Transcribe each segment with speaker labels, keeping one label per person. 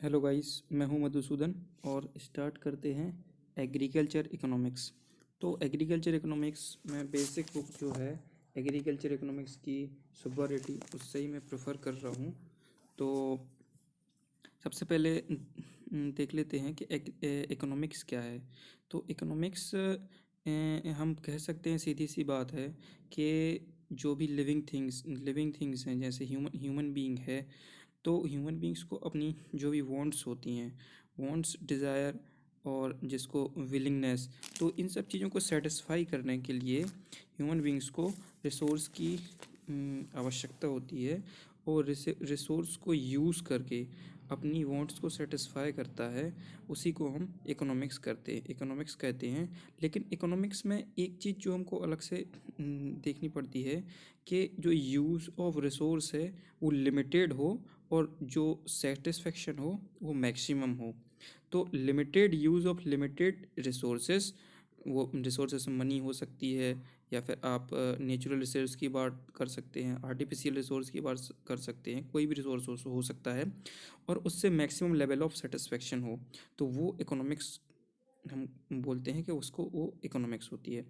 Speaker 1: Hello guys, मैं हूं मधुसूदन और स्टार्ट करते हैं एग्रीकल्चर इकोनॉमिक्स। तो एग्रीकल्चर इकोनॉमिक्स में बेसिक बुक जो है एग्रीकल्चर इकोनॉमिक्स की सुब्बा रेड्डी, उससे ही मैं प्रेफर कर रहा हूं। तो सबसे पहले देख लेते हैं कि इकोनॉमिक्स क्या है। तो इकोनॉमिक्स हम कह सकते हैं, सीधी सी बात है कि जो भी लिविंग थिंग्स हैं, जैसे ह्यूमन बीइंग है, तो ह्यूमन बींग्स को अपनी जो भी वांट्स होती हैं, वांट्स, डिज़ायर और जिसको विलिंगनेस, तो इन सब चीज़ों को सेटिस्फाई करने के लिए ह्यूमन बींग्स को रिसोर्स की आवश्यकता होती है। और रिसोर्स को यूज़ करके अपनी वांट्स को सेटिस्फाई करता है, उसी को हम इकोनॉमिक्स कहते हैं। लेकिन इकोनॉमिक्स में एक चीज़ जो हमको अलग से देखनी पड़ती है कि जो यूज़ ऑफ रिसोर्स है वो लिमिटेड हो और जो सेटिस्फेक्शन हो वो मैक्सिमम हो। तो limited use of limited resources, वो रिसोर्सेस मनी हो सकती है, या फिर आप नेचुरल रिसोर्स की बात कर सकते हैं, आर्टिफिशियल रिसोर्स की बात कर सकते हैं, कोई भी रिसोर्स हो सकता है, और उससे मैक्सिमम लेवल ऑफ सेटिस्फेक्शन हो, तो वो इकोनॉमिक्स हम बोलते हैं कि उसको वो इकोनॉमिक्स होती है।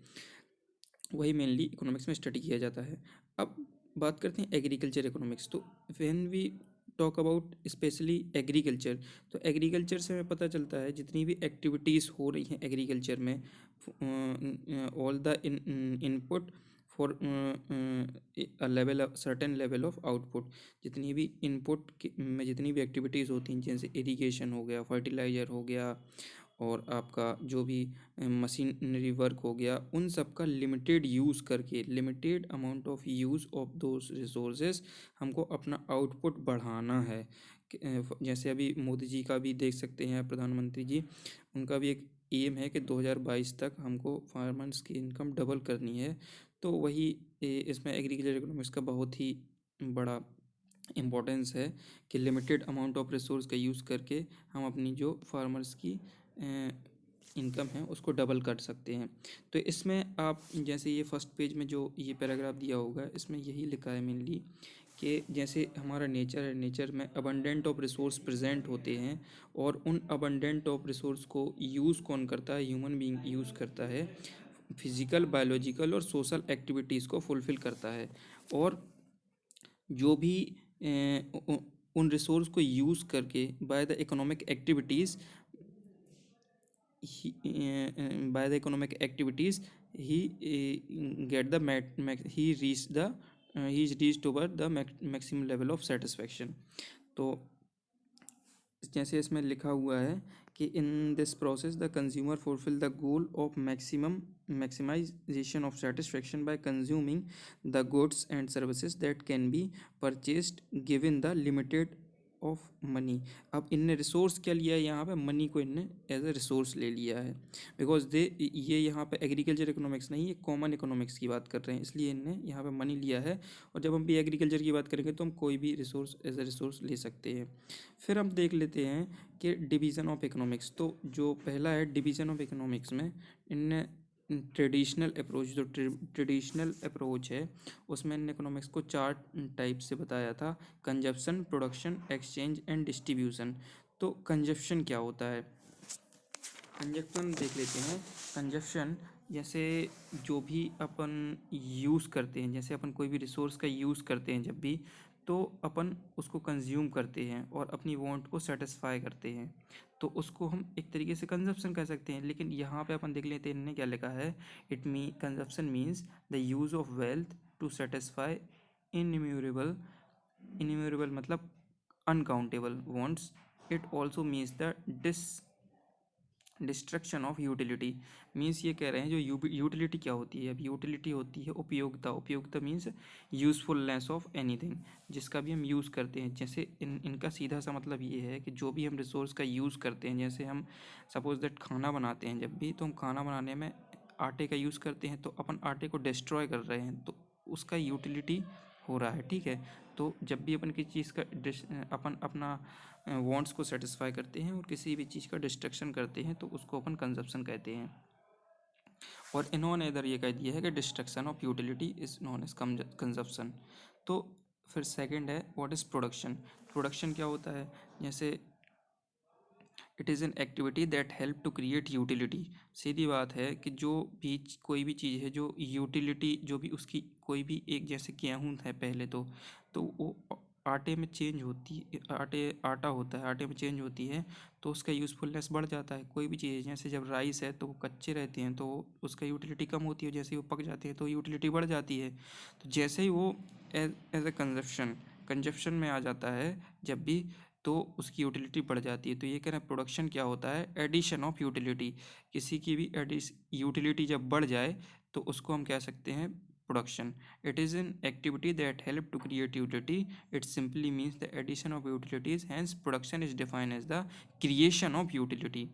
Speaker 1: वही मेनली इकोनॉमिक्स में स्टडी किया जाता है। अब बात करते हैं एग्रीकल्चर इकोनॉमिक्स। तो when we talk about specially agriculture, तो एग्रीकल्चर से हमें पता चलता है जितनी भी एक्टिविटीज़ हो रही हैं एग्रीकल्चर में, all the input for a level, certain level of output, जितनी भी इनपुट में जितनी भी एक्टिविटीज़ होती हैं, जैसे इरिगेशन हो गया, फर्टिलाइज़र हो गया, और आपका जो भी मशीनरी वर्क हो गया, उन सब का लिमिटेड यूज़ करके, limited amount of use of those resources हमको अपना आउटपुट बढ़ाना है। जैसे अभी मोदी जी का भी देख सकते हैं, प्रधानमंत्री जी, उनका भी एक एम है कि 2022 तक हमको फार्मर्स की इनकम डबल करनी है। तो वही इसमें एग्रीकल्चर इकोनॉमिक्स का बहुत ही बड़ा इम्पोर्टेंस है कि लिमिटेड अमाउंट ऑफ रिसोर्स का यूज़ करके हम अपनी जो फार्मर्स की इनकम है उसको डबल कर सकते हैं। तो इसमें आप जैसे ये फर्स्ट पेज में जो ये पैराग्राफ दिया होगा, इसमें यही लिखा है मेनली कि जैसे हमारा नेचर है, नेचर में अबंडेंट ऑफ रिसोर्स प्रेजेंट होते हैं, और उन अबंडेंट ऑफ रिसोर्स को यूज़ कौन करता है? ह्यूमन बीइंग यूज़ करता है, फिजिकल, बायोलॉजिकल और सोशल एक्टिविटीज़ को फुलफ़िल करता है। और जो भी उन रिसोर्स को यूज़ करके by the economic activities, by the economic activities, he get the he reach the he is reached over the maximum level of satisfaction। तो जैसे इसमें लिखा हुआ है कि in this process the consumer fulfil the goal of maximization of satisfaction by consuming the goods and services that can be purchased given the limited of money. अब इनने resource क्या लिया है यहाँ पे? मनी को इनने एज ए रिसोर्स ले लिया है, बिकॉज दे ये यहाँ पे एग्रीकल्चर इकोनॉमिक्स नहीं, ये कॉमन इकोनॉमिक्स की बात कर रहे हैं, इसलिए इनने यहाँ पे मनी लिया है। और जब हम भी एग्रीकल्चर की बात करेंगे तो हम कोई भी रिसोर्स एज ए रिसोर्स ले सकते हैं। फिर हम देख लेते हैं कि डिवीज़न ऑफ इकोनॉमिक्स। तो जो पहला है डिवीज़न ऑफ इकोनॉमिक्स में, इनने ट्रेडिशनल अप्रोच, जो ट्रेडिशनल अप्रोच है, उसमें इन इकोनॉमिक्स को चार टाइप से बताया था: consumption, production, exchange and distribution. तो कंजप्शन क्या होता है? कंजप्शन देख लेते हैं। कंजप्शन जैसे जो भी अपन यूज़ करते हैं, जैसे अपन कोई भी रिसोर्स का यूज़ करते हैं जब भी, तो अपन उसको कंज्यूम करते हैं और अपनी वांट को सेटिस्फाई करते हैं, तो उसको हम एक तरीके से कंजप्शन कह सकते हैं। लेकिन यहाँ पे अपन देख लेते हैं इन्होंने क्या लिखा है। Consumption means the use of wealth to satisfy innumerable, innumerable मतलब uncountable wants. It also means the destruction of utility. Means ये कह रहे हैं जो यूटिलिटी क्या होती है? अब यूटिलिटी होती है उपयोगिता। उपयोगिता मीन्स यूज़फुलनेस ऑफ एनीथिंग, जिसका भी हम यूज़ करते हैं। जैसे इनका सीधा सा मतलब ये है कि जो भी हम रिसोर्स का यूज़ करते हैं, जैसे हम सपोज दैट खाना बनाते हैं, जब भी तो हम खाना बनाने में आटे का यूज़ करते हैं, तो अपन आटे को डिस्ट्रॉय कर रहे हैं, तो उसका यूटिलिटी हो रहा है, ठीक है। तो जब भी अपन किसी चीज़ का अपन अपना वांट्स को सेटिस्फाई करते हैं और किसी भी चीज़ का डिस्ट्रक्शन करते हैं, तो उसको अपन कंजप्शन कहते हैं। और इन्होंने इधर ये कह दिया है कि destruction of utility is known as consumption. तो फिर सेकंड है व्हाट इज़ प्रोडक्शन। प्रोडक्शन क्या होता है? जैसे it is an activity that help to create utility. सीधी बात है कि जो भी कोई भी चीज़ है जो यूटिलिटी, जो भी उसकी कोई भी एक, जैसे गेहूँ है पहले तो वो आटे में चेंज होती है, आटा होता है, आटे में चेंज होती है तो उसका यूज़फुलनेस बढ़ जाता है। कोई भी चीज़ जैसे जब राइस है तो वो कच्चे रहते हैं तो उसका यूटिलिटी कम होती है, जैसे ही वो पक जाते हैं तो यूटिलिटी बढ़ जाती है। तो जैसे ही वो एज ए कंजप्शन में आ जाता है जब भी, तो उसकी यूटिलिटी बढ़ जाती है। तो ये कह रहे हैं प्रोडक्शन क्या होता है, एडिशन ऑफ यूटिलिटी। किसी की भी यूटिलिटी जब बढ़ जाए तो उसको हम कह सकते हैं production. It is an activity that help to create utility. It simply means the addition of utilities, hence production is defined as the creation of utility.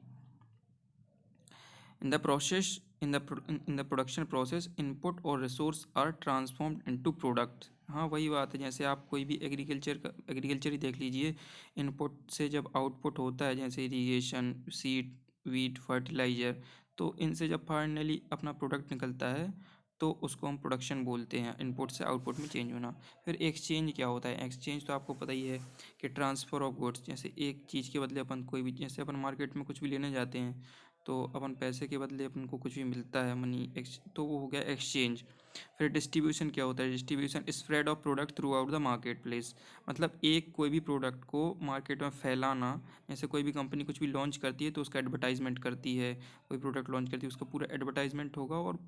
Speaker 1: In the process, in the production process, input or resource are transformed into product। हाँ वही बात है, जैसे आप कोई भी agriculture ही देख लीजिए, इनपुट से जब आउटपुट होता है, जैसे इरीगेशन, सीड, वीट, फर्टिलाइजर, तो इनसे जब फाइनली अपना प्रोडक्ट निकलता है तो उसको हम प्रोडक्शन बोलते हैं, इनपुट से आउटपुट में चेंज होना। फिर एक्सचेंज क्या होता है, एक्सचेंज तो आपको पता ही है कि ट्रांसफ़र ऑफ गुड्स, जैसे एक चीज़ के बदले अपन कोई भी, जैसे अपन मार्केट में कुछ भी लेने जाते हैं तो अपन पैसे के बदले अपन को कुछ भी मिलता है, मनी तो वो हो गया एक्सचेंज। फिर डिस्ट्रीब्यूशन क्या होता है, distribution spread of product through out the market place. मतलब एक कोई भी प्रोडक्ट को मार्केट में फैलाना, जैसे कोई भी कंपनी कुछ भी लॉन्च करती है तो उसका एडवर्टाइजमेंट करती है, कोई प्रोडक्ट लॉन्च करती है उसका पूरा एडवर्टाइजमेंट होगा और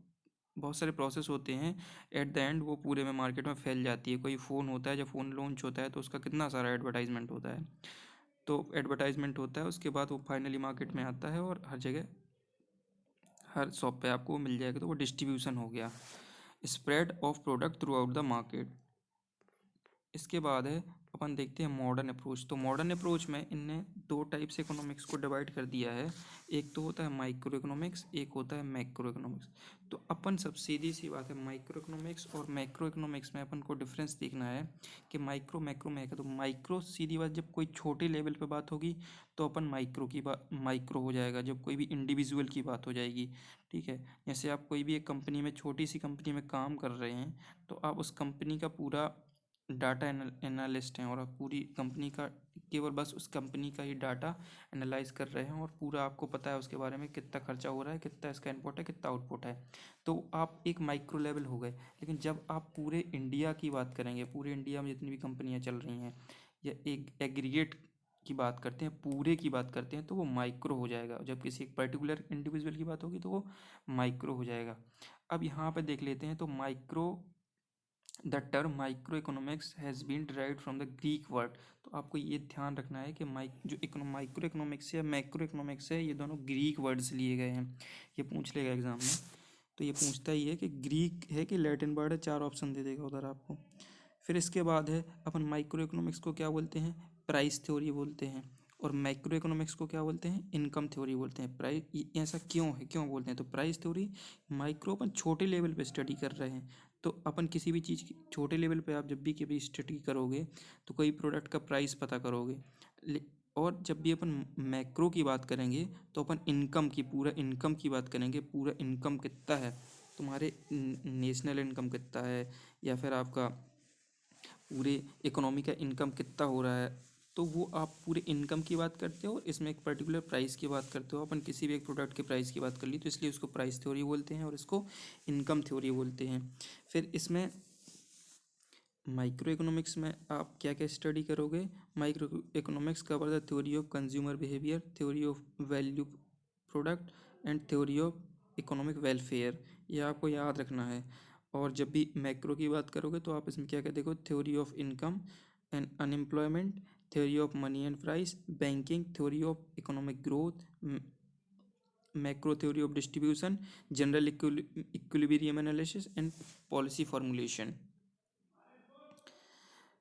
Speaker 1: बहुत सारे प्रोसेस होते हैं, एट द एंड वो पूरे में मार्केट में फैल जाती है। कोई फ़ोन होता है, जब फ़ोन लॉन्च होता है तो उसका कितना सारा एडवर्टाइजमेंट होता है, तो एडवर्टाइजमेंट होता है, उसके बाद वो फाइनली मार्केट में आता है और हर जगह, हर शॉप पे आपको मिल जाएगा, तो वो डिस्ट्रीब्यूशन हो गया, spread of product through out the market. इसके बाद है अपन देखते हैं मॉडर्न अप्रोच। तो मॉडर्न अप्रोच में इनने दो टाइप से इकोनॉमिक्स को डिवाइड कर दिया है, एक तो होता है माइक्रो इकोनॉमिक्स, एक होता है मैक्रो इकोनॉमिक्स। तो अपन सब सीधी सी बात है, माइक्रो इकोनॉमिक्स और मैक्रो इकोनॉमिक्स में अपन को डिफरेंस देखना है कि माइक्रो मैक्रो में है। तो माइक्रो सीधी बात, जब कोई छोटे लेवल पे बात होगी तो अपन माइक्रो की बात माइक्रो हो जाएगा, जब कोई भी इंडिविजुअल की बात हो जाएगी। ठीक है, जैसे आप कोई भी एक कंपनी में, छोटी सी कंपनी में काम कर रहे हैं तो आप उस कंपनी का पूरा डाटा एनालिस्ट हैं और आप पूरी कंपनी का, केवल बस उस कंपनी का ही डाटा एनालाइज कर रहे हैं और पूरा आपको पता है उसके बारे में, कितना खर्चा हो रहा है, कितना इसका इनपुट है, कितना आउटपुट है, तो आप एक माइक्रो लेवल हो गए। लेकिन जब आप पूरे इंडिया की बात करेंगे, पूरे इंडिया में जितनी भी कंपनियां चल रही हैं, या एक एग्रीगेट की बात करते हैं, पूरे की बात करते हैं, तो वो माइक्रो हो जाएगा। जब किसी एक पर्टिकुलर इंडिविजुअल की बात होगी तो वो माइक्रो हो जाएगा। अब यहाँ पे देख लेते हैं, तो micro, the term micro economics has been derived from the Greek word. तो आपको ये ध्यान रखना है कि माइक्रो इकोनॉमिक्स या मैक्रो इकोनॉमिक्स है, ये दोनों ग्रीक वर्ड से लिए गए हैं। ये पूछ लेगा एग्जाम में, तो ये पूछता ही है कि ग्रीक है कि लैटिन वर्ड है, 4 ऑप्शन दे देगा उधर आपको। फिर इसके बाद है अपन माइक्रो इकोनॉमिक्स को क्या बोलते हैं, प्राइस थ्योरी बोलते हैं। और मैक्रो इकोनॉमिक्स को क्या बोलते हैं, इनकम थ्योरी बोलते हैं। प्राइस, ऐसा क्यों है, क्यों बोलते हैं, तो प्राइस थ्योरी, माइक्रो अपन छोटे लेवल पे स्टडी कर रहे हैं, तो अपन किसी भी चीज़ की छोटे लेवल पे आप जब भी कभी स्टडी करोगे तो कोई प्रोडक्ट का प्राइस पता करोगे। और जब भी अपन मैक्रो की बात करेंगे तो अपन इनकम की, पूरा इनकम की बात करेंगे, पूरा इनकम कितना है तुम्हारे, नेशनल इनकम कितना है, या फिर आपका पूरे इकोनॉमी का इनकम कितना हो रहा है, तो वो आप पूरे इनकम की बात करते हो और इसमें एक पर्टिकुलर प्राइस की बात करते हो। अपन किसी भी एक प्रोडक्ट के प्राइस की बात कर ली तो इसलिए उसको प्राइस थ्योरी बोलते हैं और इसको इनकम थ्योरी बोलते हैं। फिर इसमें माइक्रो इकोनॉमिक्स में आप क्या क्या स्टडी करोगे, micro economics cover the theory of consumer behaviour, theory of value product and theory of economic welfare. ये आपको याद रखना है। और जब भी मैक्रो की बात करोगे तो आप इसमें क्या क्या देखो, theory of income and unemployment, theory of money and price, banking, theory of economic growth, macro theory of distribution, general equilibrium analysis and policy formulation.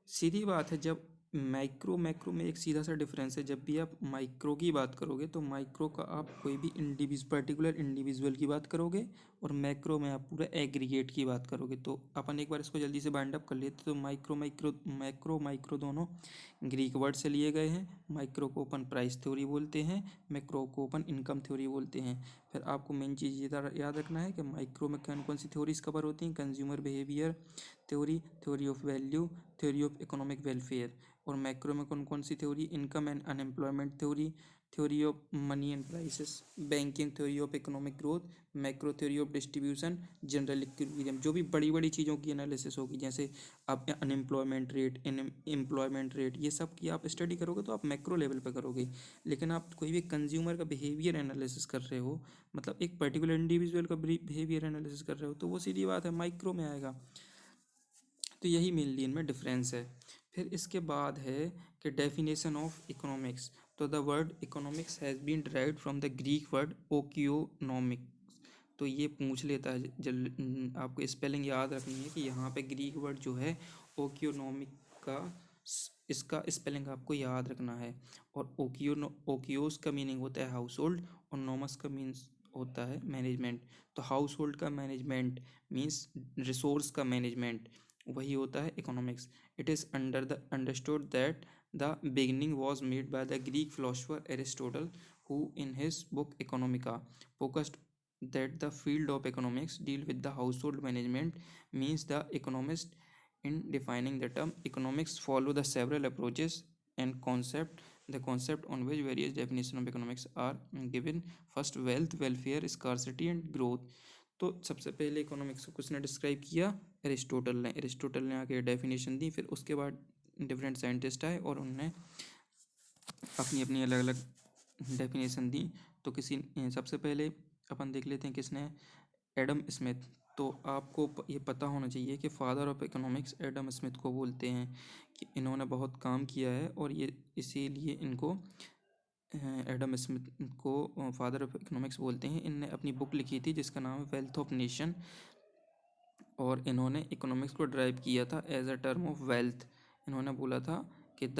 Speaker 1: सीधी बात है, जब माइक्रो मैक्रो में एक सीधा सा डिफरेंस है। जब भी आप माइक्रो की बात करोगे तो माइक्रो का आप कोई भी पर्टिकुलर इंडिविजुअल की बात करोगे और मैक्रो में आप पूरा एग्रीगेट की बात करोगे। तो अपन एक बार इसको जल्दी से बाइंड अप कर लेते, तो माइक्रो दोनों ग्रीक वर्ड से लिए गए हैं। माइक्रो को अपन प्राइस थ्योरी बोलते हैं, मैक्रो को अपन इनकम थ्योरी बोलते हैं। फिर आपको मेन चीज़ ये याद रखना है कि माइक्रो में कौन कौन सी थ्योरीज कवर होती हैं, consumer behaviour theory, theory of value, theory of economic welfare. और मैक्रो में कौन कौन सी theory, income and unemployment theory, theory of money and prices, banking theory of economic growth, macro theory of distribution, general equilibrium. जो भी बड़ी बड़ी चीज़ों की एनालिसिस होगी, जैसे आप अनएम्प्लॉयमेंट रेट, एम्प्लॉयमेंट रेट, ये सब की आप स्टडी करोगे तो आप मैक्रो लेवल पे करोगे। लेकिन आप कोई भी कंज्यूमर का बिहेवियर एनालिसिस कर रहे हो, मतलब एक पर्टिकुलर इंडिविजुअल का बिहेवियर एनालिसिस कर रहे हो, तो वो सीधी बात है माइक्रो में आएगा। तो यही मेनली इनमें डिफरेंस है। फिर इसके बाद है कि डेफिनेशन ऑफ इकोनॉमिक्स। तो the word economics has been derived from the Greek word oikonomics. तो ये पूछ लेता है, आपको स्पेलिंग याद रखनी है कि यहाँ पे ग्रीक वर्ड जो है ओकियोनॉमिक का, इसका स्पेलिंग आपको याद रखना है। और ओकियोस का मीनिंग होता है हाउस होल्ड, और नॉमस का मीन्स होता है मैनेजमेंट। तो हाउस होल्ड का मैनेजमेंट मीन्स रिसोर्स का मैनेजमेंट, वही होता है economics. It is understood that the beginning was made by the Greek philosopher Aristotle, who in his book Economica focused that the field of economics deal with the household management. Means the economist in defining the term economics follow the several approaches and concept on which various definitions of economics are given. First, wealth, welfare, scarcity and growth. तो सबसे पहले economics को किसने describe किया? Aristotle ने आके definition दी। फिर उसके बाद डिफरेंट साइंटिस्ट आए और उनने अपनी अपनी अलग अलग डेफिनेशन दी। तो सबसे पहले अपन देख लेते हैं किसने, एडम स्मिथ। तो आपको ये पता होना चाहिए कि father of economics Adam Smith को बोलते हैं, कि इन्होंने बहुत काम किया है और ये इसीलिए इनको एडम स्मिथ को फादर ऑफ इकोनॉमिक्स बोलते हैं। इनने अपनी बुक लिखी थी जिसका नाम है वेल्थ ऑफ नेशन, और इन्होंने इकोनॉमिक्स को ड्राइव किया था as a term of wealth. इन्होंने बोला था कि the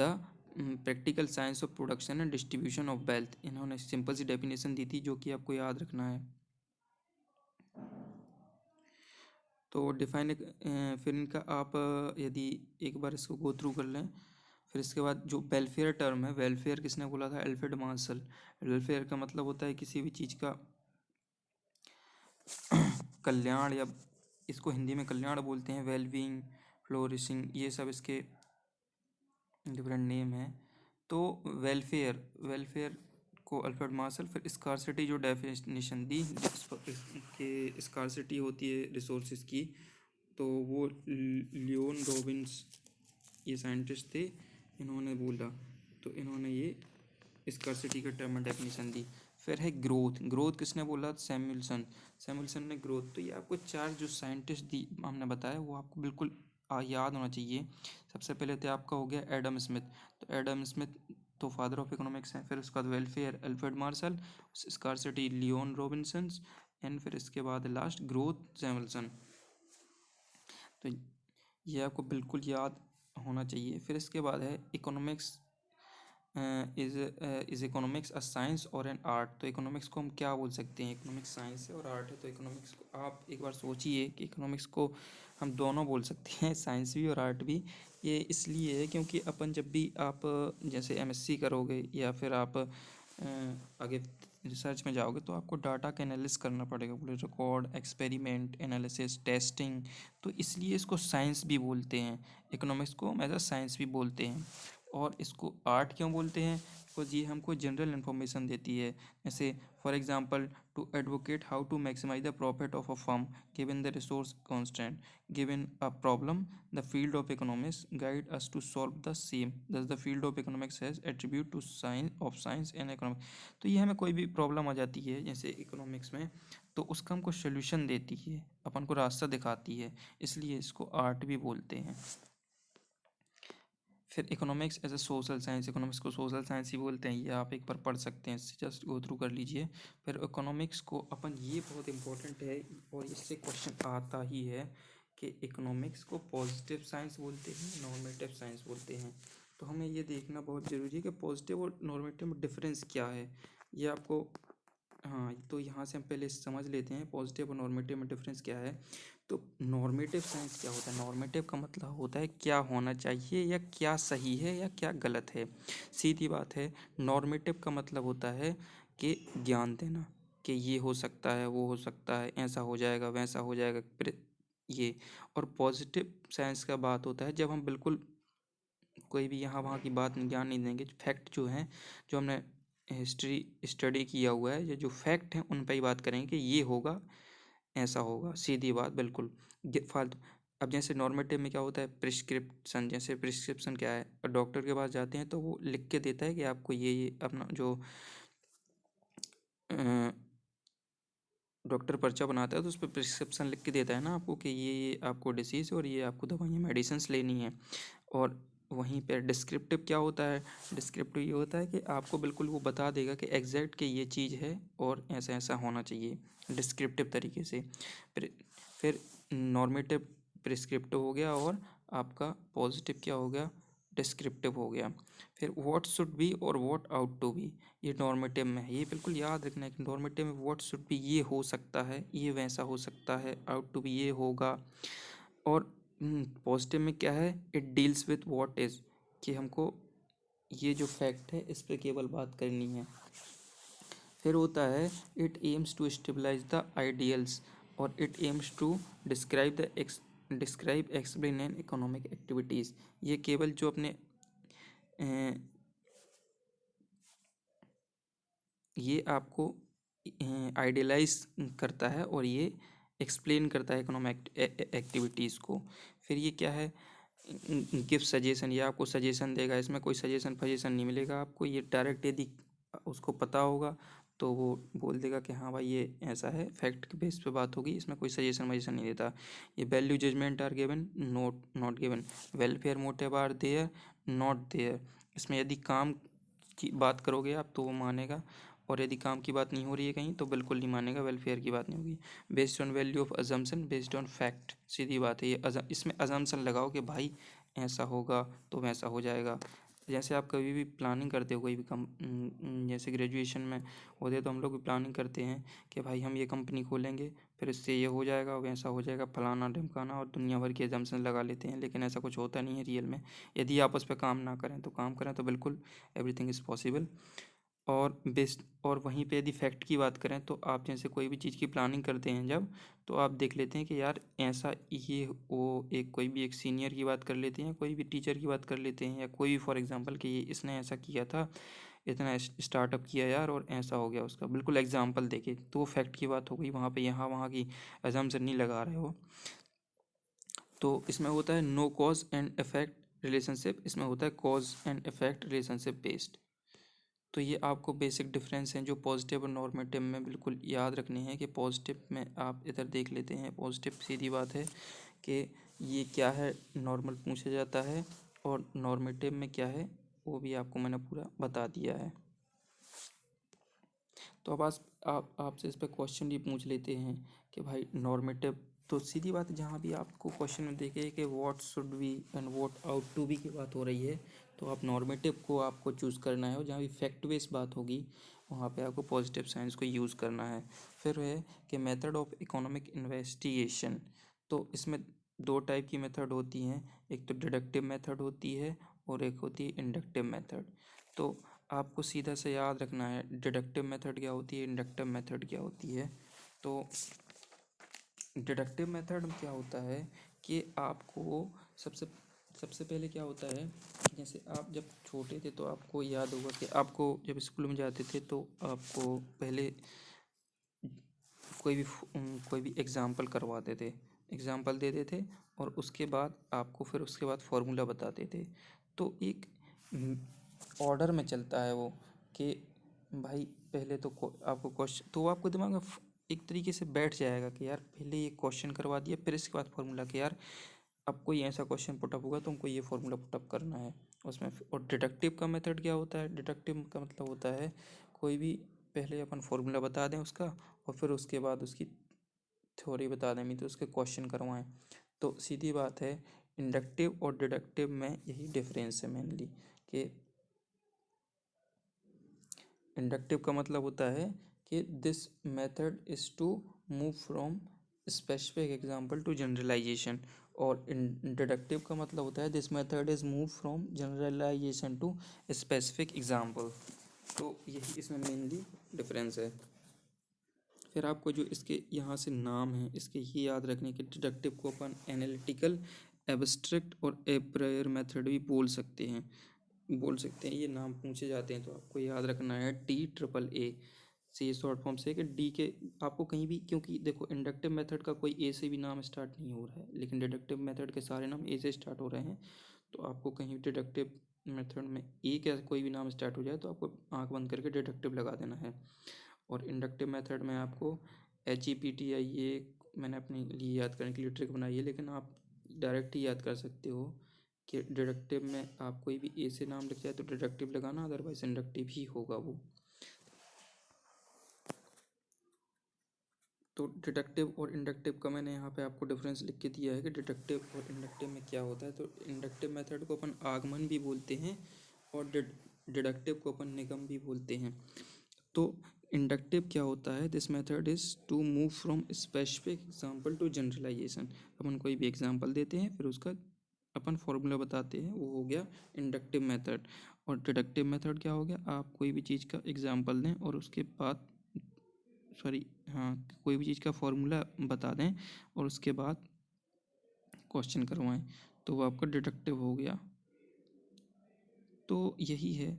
Speaker 1: practical science of production and distribution of wealth. इन्होंने सिंपल सी डेफिनेशन दी थी जो कि आपको याद रखना है। तो डिफाइन फिर इनका आप यदि एक बार इसको गो थ्रू कर लें, फिर इसके बाद जो वेलफेयर टर्म है, वेलफेयर किसने बोला था? Alfred Marshall. वेलफेयर का मतलब होता है किसी भी चीज़ का कल्याण, या इसको हिंदी में कल्याण बोलते हैं, वेलबींग, फ्लोरिशिंग, ये सब इसके डिफरेंट नेम हैं। तो वेलफेयर को अल्फ्रेड मार्शल। फिर स्कार्सिटी जो डेफिनेशन दी, कि स्कार्सिटी होती है रिसोर्सेज की, तो वो लियोन रॉबिन्स ये साइंटिस्ट थे, इन्होंने बोला। तो इन्होंने ये स्कार्सिटी का टर्म डेफिनेशन दी। फिर है ग्रोथ किसने बोला? सैमुअलसन ने ग्रोथ। तो ये आपको चार जो साइंटिस्ट दी हमने बताया वो आपको बिल्कुल याद होना चाहिए। सबसे पहले तो आपका हो गया एडम स्मिथ। तो एडम स्मिथ तो फादर ऑफ इकोनॉमिक्स हैं। फिर उसके बाद welfare Alfred Marshall, scarcity Leon Robinson, and फिर इसके बाद लास्ट ग्रोथ सैमुअलसन। तो ये आपको बिल्कुल याद होना चाहिए। फिर इसके बाद है economics is economics a science और एन आर्ट। तो इकोनॉमिक्स को हम क्या बोल सकते हैं? इकोनॉमिक्स साइंस है और आर्ट है। तो इकोनॉमिक्स को आप एक बार सोचिए कि इकोनॉमिक्स को हम दोनों बोल सकते हैं, साइंस भी और आर्ट भी। ये इसलिए है क्योंकि अपन जब भी आप जैसे एमएससी करोगे या फिर आप आगे रिसर्च में जाओगे तो आपको डाटा का एनालिसिस करना पड़ेगा, पूरे रिकॉर्ड, एक्सपेरिमेंट, एनालिसिस, टेस्टिंग। तो इसलिए इसको साइंस भी बोलते हैं, इकोनॉमिक्स को हम एज अ साइंस भी बोलते हैं। और इसको आर्ट क्यों बोलते हैं? बिकॉज ये हमको जनरल इन्फॉर्मेशन देती है। जैसे for example to advocate how to maximise the profit of a firm given the resource constant given a problem, the field of economics guide us to solve the same. Thus the field of economics has attribute to science and economics. तो ये हमें कोई भी problem आ जाती है जैसे economics में, तो उसका हमको सोल्यूशन देती है, अपन को रास्ता दिखाती है, इसलिए इसको आर्ट भी बोलते हैं। फिर economics as a social science, economics को सोशल साइंस ही बोलते हैं, ये आप एक बार पढ़ सकते हैं, इससे जस्ट गो थ्रू कर लीजिए। फिर इकोनॉमिक्स को अपन, ये बहुत इंपॉर्टेंट है और इससे क्वेश्चन आता ही है कि इकोनॉमिक्स को पॉजिटिव साइंस बोलते हैं, नॉर्मेटिव साइंस बोलते हैं। तो हमें ये देखना बहुत ज़रूरी है कि पॉजिटिव और नॉर्मेटिव में डिफरेंस क्या है, ये आपको। हाँ, तो यहाँ से हम पहले समझ लेते हैं पॉजिटिव और नॉर्मेटिव में डिफरेंस क्या है। तो नॉर्मेटिव साइंस क्या होता है? नॉर्मेटिव का मतलब होता है क्या होना चाहिए या क्या सही है या क्या गलत है, सीधी बात है। नॉर्मेटिव का मतलब होता है कि ज्ञान देना, कि ये हो सकता है, वो हो सकता है, ऐसा हो जाएगा, वैसा हो जाएगा, ये। और पॉजिटिव साइंस का बात होता है जब हम बिल्कुल कोई भी यहाँ वहाँ की बात ज्ञान नहीं देंगे, फैक्ट जो हैं, जो हमने हिस्ट्री स्टडी किया हुआ है या जो फैक्ट हैं उन पर ही बात करेंगे कि ये होगा, ऐसा होगा, सीधी बात बिल्कुल फालतू। अब जैसे नॉर्मेटिव में क्या होता है, प्रिस्क्रिप्शन, जैसे प्रिस्क्रिप्शन क्या है, डॉक्टर के पास जाते हैं तो वो लिख के देता है कि आपको ये अपना जो डॉक्टर पर्चा बनाता है तो उस पर प्रिस्क्रिप्शन लिख के देता है ना आपको कि ये आपको डिसीज़ और ये आपको दवाइयाँ मेडिसिन्स लेनी है। और वहीं पर डिस्क्रिप्टिव क्या होता है, डिस्क्रिप्टिव ये होता है कि आपको बिल्कुल वो बता देगा कि एग्जैक्ट कि ये चीज़ है और ऐसा ऐसा होना चाहिए डिस्क्रिप्टिव तरीके से। फिर नॉर्मेटिव प्रिस्क्रिप्टिव हो गया और आपका पॉजिटिव क्या हो गया, डिस्क्रिप्टिव हो गया। फिर व्हाट शुड बी और व्हाट आउट टू बी, ये नॉर्मेटिव में है। ये बिल्कुल याद रखना है कि नॉर्मेटिव में व्हाट शुड बी ये हो सकता है, ये वैसा हो सकता है, आउट टू बी ये होगा। और पॉजिटिव में क्या है, it deals with what is, कि हमको ये जो फैक्ट है इस पर केवल बात करनी है। फिर होता है it aims to stabilise the ideals और it aims to describe explain and economic activities. ये केवल जो अपने ये आपको आइडियलाइज करता है और ये एक्सप्लेन करता है इकोनॉमिक एक्टिविटीज़ को। फिर ये क्या है, गिफ्ट सजेशन, ये आपको सजेशन देगा, इसमें कोई सजेशन फजेशन नहीं मिलेगा आपको। ये डायरेक्ट यदि उसको पता होगा तो वो बोल देगा कि हाँ भाई ये ऐसा है, फैक्ट के बेस पे बात होगी, इसमें कोई सजेशन वजेशन नहीं देता। ये value judgement are given not given, welfare motive are there not there. इसमें यदि काम की बात करोगे आप तो वो मानेगा, और यदि काम की बात नहीं हो रही है कहीं तो बिल्कुल नहीं मानेगा, वेलफेयर की बात नहीं होगी। Based on value of assumption based on fact, सीधी बात है ये। इसमें अजम्पशन लगाओ कि भाई ऐसा होगा तो वैसा हो जाएगा। जैसे आप कभी भी प्लानिंग करते हो कोई भी जैसे ग्रेजुएशन में होते तो हम लोग भी प्लानिंग करते हैं कि भाई हम ये कंपनी खोलेंगे, फिर इससे ये हो जाएगा वैसा हो जाएगा, फलाना ढिमकाना, और दुनिया भर के अजम्पशन लगा लेते हैं। लेकिन ऐसा कुछ होता नहीं है रियल में। यदि आप उस पर काम ना करें तो काम करें तो बिल्कुल एवरीथिंग इज़ पॉसिबल। और बेस्ट, और वहीं पे यदि फैक्ट की बात करें तो आप जैसे कोई भी चीज़ की प्लानिंग करते हैं जब, तो आप देख लेते हैं कि यार ऐसा ये वो, एक कोई भी एक सीनियर की बात कर लेते हैं, कोई भी टीचर की बात कर लेते हैं, या कोई भी फॉर एग्जांपल कि ये इसने ऐसा किया था, इतना स्टार्टअप किया यार और ऐसा हो गया उसका, बिल्कुल एग्जांपल देके, तो वो फैक्ट की बात हो गई। वहाँ पे यहाँ वहाँ की अजम्पशन नहीं लगा रहे हो। तो इसमें होता है no cause and effect relationship, इसमें होता है cause and effect relationship based. तो ये आपको बेसिक डिफरेंस हैं जो पॉजिटिव और नॉर्मेटिव में बिल्कुल याद रखने हैं। कि पॉजिटिव में आप इधर देख लेते हैं, पॉजिटिव सीधी बात है कि ये क्या है, नॉर्मल पूछा जाता है, और नॉर्मेटिव में क्या है वो भी आपको मैंने पूरा बता दिया है। तो अब आप आपसे इस पर क्वेश्चन भी पूछ लेते हैं कि भाई नॉर्मेटिव, तो सीधी बात है, जहाँ भी आपको क्वेश्चन में देखे कि what should be and what ought to be की बात हो रही है, तो आप नॉर्मेटिव को आपको चूज़ करना है, और जहाँ भी फैक्ट बेस्ड बात होगी वहाँ पे आपको पॉजिटिव साइंस को यूज़ करना है। फिर है कि मेथड ऑफ इकोनॉमिक इन्वेस्टिगेशन। तो इसमें दो टाइप की मेथड होती हैं, एक तो डिडक्टिव मेथड होती है और एक होती है इंडक्टिव मेथड। तो आपको सीधा से याद रखना है डिडक्टिव मेथड क्या होती है, इंडक्टिव मेथड क्या होती है। तो डिडक्टिव मेथड में क्या होता है कि आपको सबसे सबसे पहले क्या होता है, जैसे आप जब छोटे थे तो आपको याद होगा कि आपको जब स्कूल में जाते थे तो आपको पहले कोई भी एग्ज़ाम्पल करवाते थे, एग्ज़ाम्पल देते थे, और उसके बाद आपको फिर उसके बाद फार्मूला बताते थे। तो एक ऑर्डर में चलता है वो, कि भाई पहले तो आपको क्वेश्चन, तो वो आपको दिमाग में एक तरीके से बैठ जाएगा कि यार पहले ये क्वेश्चन करवा दिया, फिर इसके बाद फार्मूला, कि यार अब कोई ऐसा क्वेश्चन पुटअप होगा तो हमको ये फार्मूला पुटअप करना है उसमें। और डिडक्टिव का मेथड क्या होता है, डिडक्टिव का मतलब होता है कोई भी पहले अपन फार्मूला बता दें उसका, और फिर उसके बाद उसकी थ्योरी बता दें, तो उसके क्वेश्चन करवाएं। तो सीधी बात है, इंडक्टिव और डिडक्टिव में यही डिफरेंस है मेनली। कि इंडक्टिव का मतलब होता है कि this method is to move from specific example to generalisation, और डिडक्टिव का मतलब होता है this method is move from generalisation to specific example. तो यही इसमें मेनली डिफरेंस है। फिर आपको जो इसके यहाँ से नाम है इसके ये याद रखने के, डिडक्टिव को अपन एनालिटिकल, एब्स्ट्रैक्ट और ए प्रायर मेथड भी बोल सकते हैं। बोल सकते हैं, ये नाम पूछे जाते हैं तो आपको याद रखना है TAAA से, ये शॉर्ट फॉर्म से है कि डी के आपको कहीं भी, क्योंकि देखो इंडक्टिव मेथड का कोई ए से भी नाम स्टार्ट नहीं हो रहा है, लेकिन डिडक्टिव मेथड के सारे नाम ए से स्टार्ट हो रहे हैं। तो आपको कहीं डिडक्टिव मेथड में ए का कोई भी नाम स्टार्ट हो जाए तो आपको आंख बंद करके डिडक्टिव लगा देना है। और इंडक्टिव मेथड में आपको HEPTI, ये मैंने अपने लिए याद करने के लिए ट्रिक बनाई है, लेकिन आप डायरेक्ट ही याद कर सकते हो कि डिडक्टिव में आप कोई भी ए से नाम लिख जाए तो डिडक्टिव लगाना, अदरवाइज इंडक्टिव ही होगा वो। तो डिडक्टिव और इंडक्टिव का मैंने यहाँ पे आपको डिफरेंस लिख के दिया है कि डिडक्टिव और इंडक्टिव में क्या होता है। तो इंडक्टिव मेथड को अपन आगमन भी बोलते हैं और डिडक्टिव को अपन निगम भी बोलते हैं। तो इंडक्टिव क्या होता है, this method is to move from specific example to generalisation. अपन कोई भी एग्जाम्पल देते हैं फिर उसका अपन फॉर्मूला बताते हैं, वो हो गया इंडक्टिव मेथड। और डिडक्टिव मेथड क्या हो गया, आप कोई भी चीज़ का एग्जाम्पल दें और उसके बाद हाँ, कोई भी चीज़ का फॉर्मूला बता दें और उसके बाद क्वेश्चन करवाएं, तो वो आपका डिडक्टिव हो गया। तो यही है,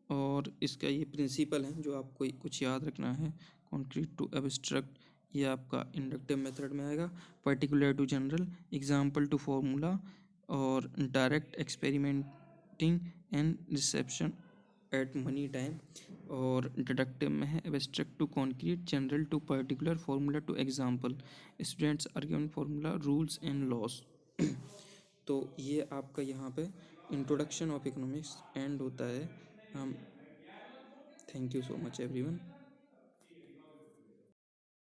Speaker 1: और इसका ये प्रिंसिपल है जो आपको कुछ याद रखना है। कॉन्क्रीट टू एब्स्ट्रैक्ट, ये आपका इंडक्टिव मेथड में आएगा। Particular to general, example to formula, और direct experimenting and reception at money time. और डिडक्टिव में है abstract to concrete, general to particular, formula to example, students are given formula, rules and laws. तो ये आपका यहाँ पे इंट्रोडक्शन ऑफ इकोनॉमिक्स एंड होता है। हम thank you so much everyone.